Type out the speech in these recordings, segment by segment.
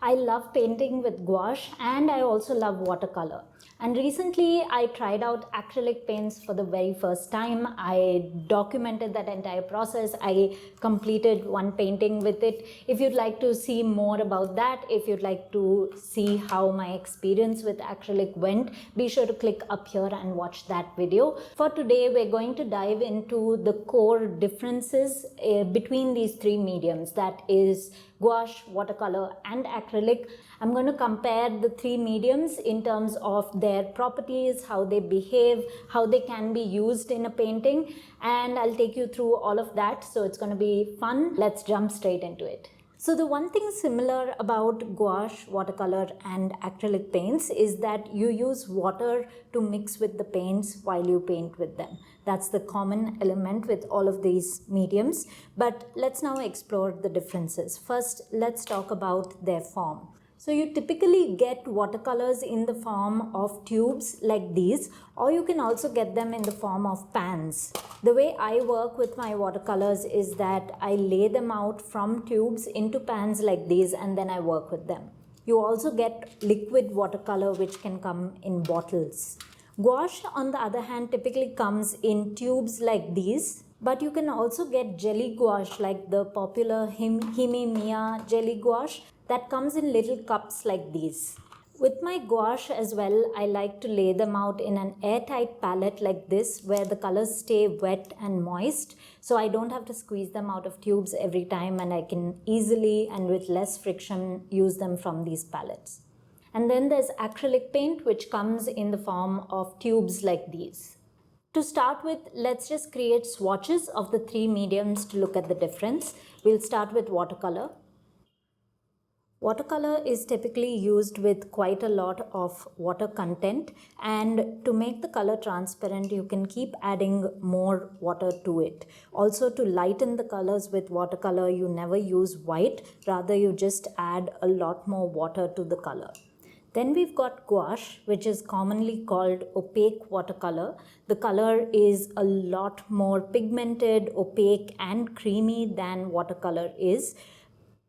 I love painting with gouache and I also love watercolor. And recently I tried out acrylic paints for the very first time. I documented that entire process. I completed one painting with it. If you'd like to see more about that, if you'd like to see how my experience with acrylic went, be sure to click up here and watch that video. For today, we're going to dive into the core differences between these three mediums, that is gouache, watercolor and acrylic. I'm going to compare the three mediums in terms of their properties, how they behave, how they can be used in a painting, and I'll take you through all of that. So it's going to be fun. Let's jump straight into it. So the one thing similar about gouache, watercolor and acrylic paints is that you use water to mix with the paints while you paint with them. That's the common element with all of these mediums. But let's now explore the differences. First, let's talk about their form. So you typically get watercolors in the form of tubes like these, or you can also get them in the form of pans. The way I work with my watercolors is that I lay them out from tubes into pans like these and then I work with them. You also get liquid watercolor which can come in bottles. Gouache, on the other hand, typically comes in tubes like these, but you can also get jelly gouache like the popular Hime jelly gouache that comes in little cups like these. With my gouache as well, I like to lay them out in an airtight palette like this where the colors stay wet and moist, so I don't have to squeeze them out of tubes every time and I can easily and with less friction use them from these palettes. And then there's acrylic paint, which comes in the form of tubes like these. To start with, let's just create swatches of the three mediums to look at the difference. We'll start with watercolor. Watercolor is typically used with quite a lot of water content, and to make the color transparent, you can keep adding more water to it. Also, to lighten the colors with watercolor, you never use white, rather you just add a lot more water to the color. Then we've got gouache, which is commonly called opaque watercolor. The color is a lot more pigmented, opaque and creamy than watercolor is.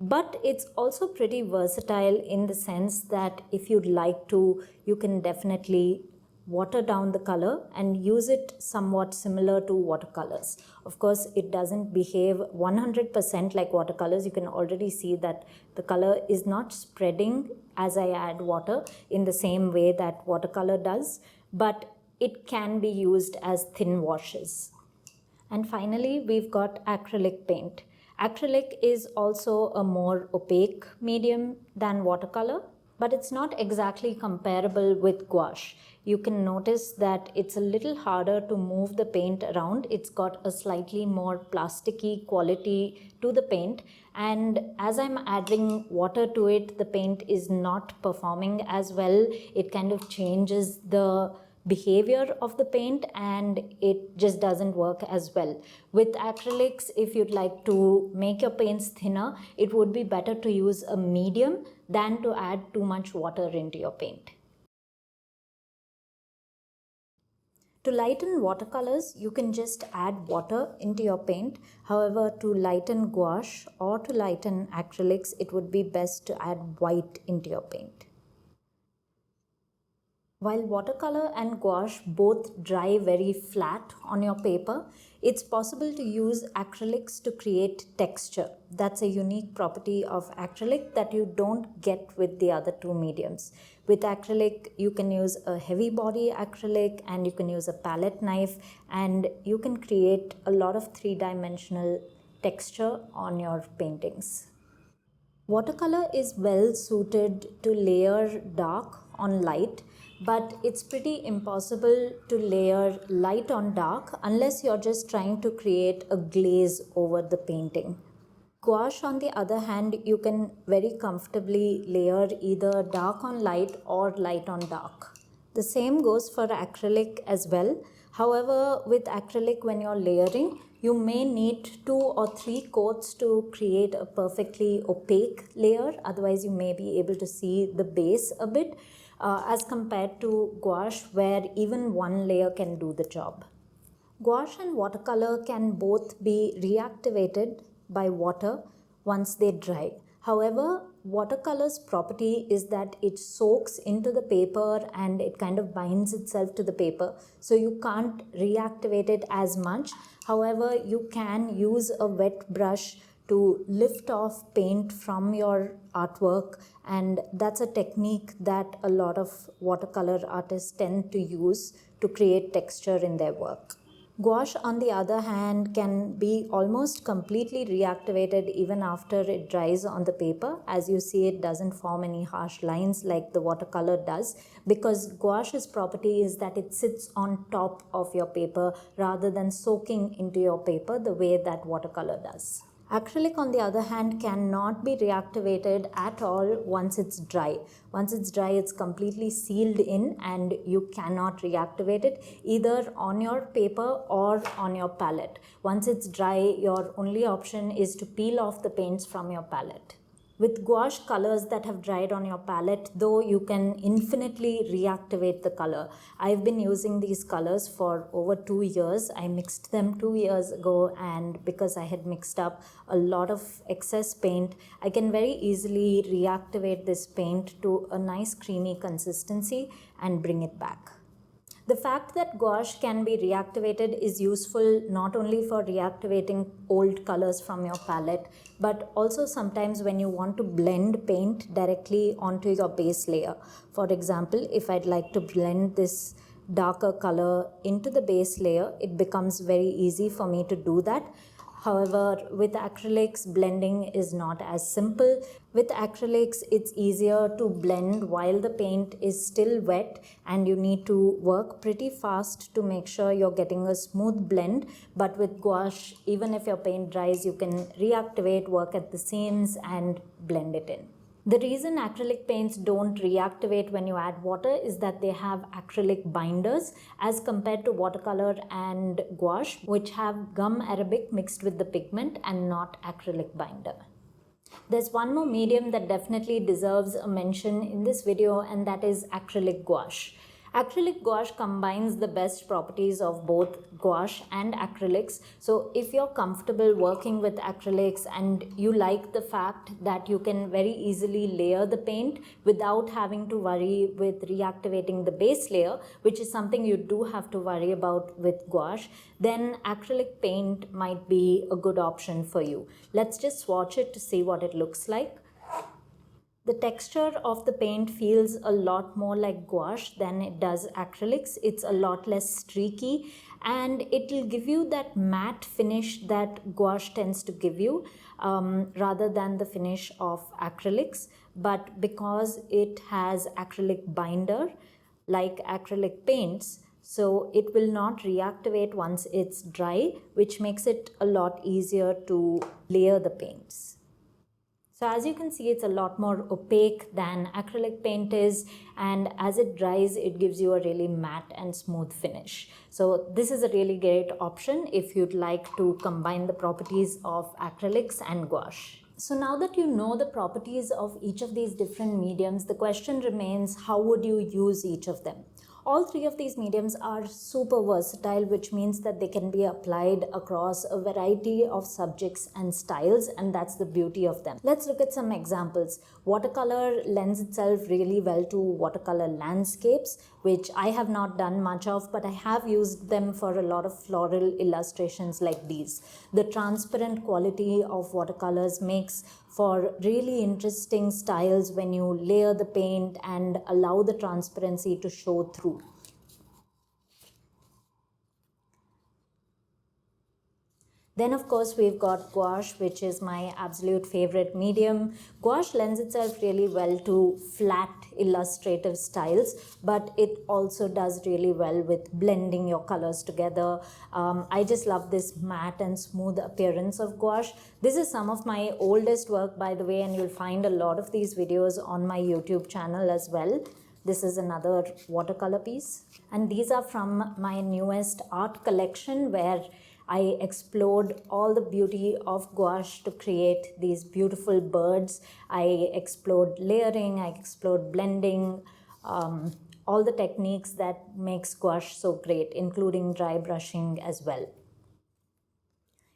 But it's also pretty versatile in the sense that if you'd like to, you can definitely water down the color and use it somewhat similar to watercolors. Of course, it doesn't behave 100% like watercolors. You can already see that the color is not spreading as I add water in the same way that watercolor does, but it can be used as thin washes. And finally, we've got acrylic paint. Acrylic is also a more opaque medium than watercolor, but it's not exactly comparable with gouache. You can notice that it's a little harder to move the paint around. It's got a slightly more plasticky quality to the paint, and as I'm adding water to it, the paint is not performing as well. It kind of changes the behavior of the paint and it just doesn't work as well. With acrylics, if you'd like to make your paints thinner, it would be better to use a medium than to add too much water into your paint. To lighten watercolors, you can just add water into your paint. However, to lighten gouache or to lighten acrylics, it would be best to add white into your paint. While watercolor and gouache both dry very flat on your paper, it's possible to use acrylics to create texture. That's a unique property of acrylic that you don't get with the other two mediums. With acrylic, you can use a heavy body acrylic and you can use a palette knife and you can create a lot of three-dimensional texture on your paintings. Watercolor is well suited to layer dark on light, but it's pretty impossible to layer light on dark unless you're just trying to create a glaze over the painting. Gouache, on the other hand, you can very comfortably layer either dark on light or light on dark. The same goes for acrylic as well. However, with acrylic, when you're layering, you may need 2 or 3 coats to create a perfectly opaque layer. Otherwise, you may be able to see the base a bit as compared to gouache, where even one layer can do the job. Gouache and watercolor can both be reactivated by water once they dry. However, watercolor's property is that it soaks into the paper and it kind of binds itself to the paper, so you can't reactivate it as much. However, you can use a wet brush to lift off paint from your artwork, and that's a technique that a lot of watercolor artists tend to use to create texture in their work. Gouache, on the other hand, can be almost completely reactivated even after it dries on the paper. As you see, it doesn't form any harsh lines like the watercolor does, because gouache's property is that it sits on top of your paper rather than soaking into your paper the way that watercolor does. Acrylic, on the other hand, cannot be reactivated at all once it's dry. Once it's dry, it's completely sealed in and you cannot reactivate it either on your paper or on your palette. Once it's dry, your only option is to peel off the paints from your palette. With gouache colors that have dried on your palette, though, you can infinitely reactivate the color. I've been using these colors for over 2 years. I mixed them 2 years ago, and because I had mixed up a lot of excess paint, I can very easily reactivate this paint to a nice creamy consistency and bring it back. The fact that gouache can be reactivated is useful not only for reactivating old colors from your palette, but also sometimes when you want to blend paint directly onto your base layer. For example, if I'd like to blend this darker color into the base layer, it becomes very easy for me to do that. However, with acrylics, blending is not as simple. With acrylics, it's easier to blend while the paint is still wet, and you need to work pretty fast to make sure you're getting a smooth blend. But with gouache, even if your paint dries, you can reactivate, work at the seams and blend it in. The reason acrylic paints don't reactivate when you add water is that they have acrylic binders as compared to watercolor and gouache, which have gum arabic mixed with the pigment and not acrylic binder. There's one more medium that definitely deserves a mention in this video, and that is acrylic gouache. Acrylic gouache combines the best properties of both gouache and acrylics. So if you're comfortable working with acrylics and you like the fact that you can very easily layer the paint without having to worry with reactivating the base layer, which is something you do have to worry about with gouache, then acrylic paint might be a good option for you. Let's just swatch it to see what it looks like. The texture of the paint feels a lot more like gouache than it does acrylics. It's a lot less streaky, and it will give you that matte finish that gouache tends to give you rather than the finish of acrylics. But because it has acrylic binder like acrylic paints, so it will not reactivate once it's dry, which makes it a lot easier to layer the paints. So as you can see, it's a lot more opaque than acrylic paint is, and as it dries, it gives you a really matte and smooth finish. So this is a really great option if you'd like to combine the properties of acrylics and gouache. So now that you know the properties of each of these different mediums, the question remains, how would you use each of them? All three of these mediums are super versatile, which means that they can be applied across a variety of subjects and styles, and that's the beauty of them. Let's look at some examples. Watercolor lends itself really well to watercolor landscapes, which I have not done much of, but I have used them for a lot of floral illustrations like these. The transparent quality of watercolors makes for really interesting styles when you layer the paint and allow the transparency to show through. Then of course we've got gouache, which is my absolute favorite medium. Gouache lends itself really well to flat illustrative styles, but it also does really well with blending your colors together. I just love this matte and smooth appearance of gouache. This is some of my oldest work, by the way, and you'll find a lot of these videos on my YouTube channel as well. This is another watercolor piece, and these are from my newest art collection where I explored all the beauty of gouache to create these beautiful birds. I explored layering, I explored blending, all the techniques that makes gouache so great, including dry brushing as well.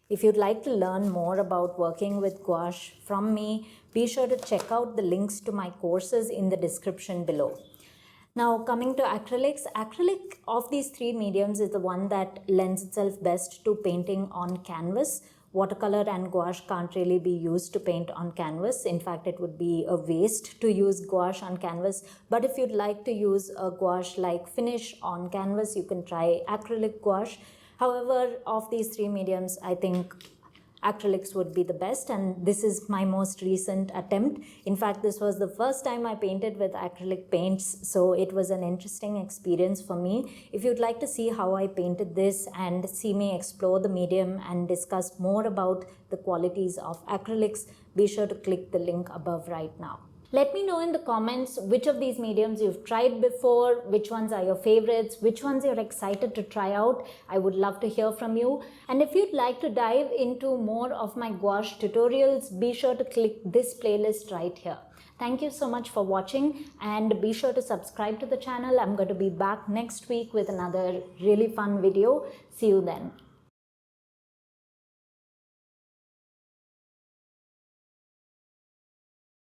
If you'd like to learn more about working with gouache from me, be sure to check out the links to my courses in the description below. Now coming to acrylics, acrylic of these three mediums is the one that lends itself best to painting on canvas. Watercolor and gouache can't really be used to paint on canvas. In fact, it would be a waste to use gouache on canvas. But if you'd like to use a gouache-like finish on canvas, you can try acrylic gouache. However, of these three mediums, I think acrylics would be the best, and this is my most recent attempt. In fact, this was the first time I painted with acrylic paints, so it was an interesting experience for me. If you'd like to see how I painted this and see me explore the medium and discuss more about the qualities of acrylics, be sure to click the link above right now. Let me know in the comments which of these mediums you've tried before, which ones are your favorites, which ones you're excited to try out. I would love to hear from you. And if you'd like to dive into more of my gouache tutorials, be sure to click this playlist right here. Thank you so much for watching, and be sure to subscribe to the channel. I'm going to be back next week with another really fun video. See you then.